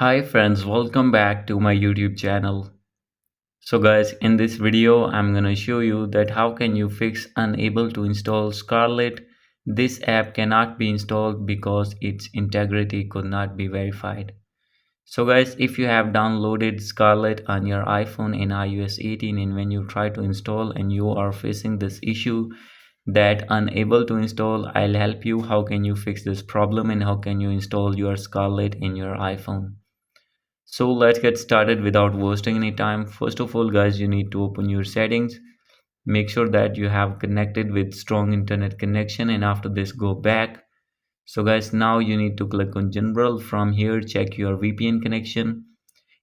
Hi friends, welcome back to my YouTube channel. So guys, in this video I'm gonna show you that how can you fix unable to install Scarlet. This app cannot be installed because its integrity could not be verified. So guys, if you have downloaded Scarlet on your iPhone in iOS 18 and when you try to install and you are facing this issue that unable to install, I'll help you how can you fix this problem and how can you install your Scarlet in your iPhone. So let's get started without wasting any time. First of all, guys, you need to open your settings. Make sure that you have connected with strong internet connection, and after this go back. So guys, now you need to click on general. From here check your VPN connection.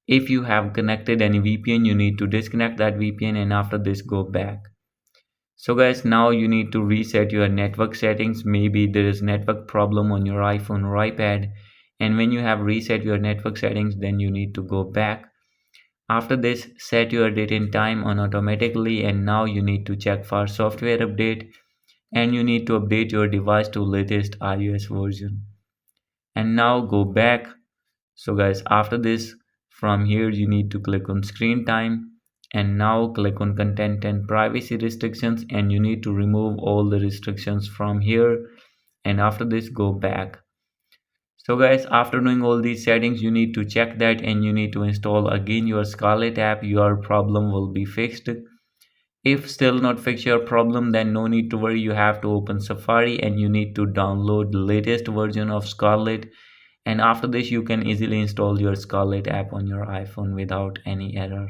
If you have connected any VPN, you need to disconnect that VPN and after this go back. So guys, now you need to reset your network settings. Maybe there is network problem on your iPhone or iPad, and when you have reset your network settings, then you need to go back. After this, set your date and time on automatically, and now you need to check for software update, and you need to update your device to latest iOS version. And now go back. So guys, after this, from here you need to click on screen time, and now click on content and privacy restrictions, and you need to remove all the restrictions from here, and after this go back. So guys, after doing all these settings, you need to check that and you need to install again your Scarlet app. Your problem will be fixed. If still not fix your problem, then no need to worry. You have to open Safari and you need to download the latest version of Scarlet, and after this you can easily install your Scarlet app on your iPhone without any error.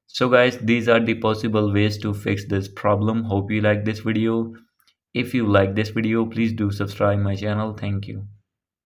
So guys, these are the possible ways to fix this problem. Hope you like this video. If you like this video, please do subscribe my channel. Thank you.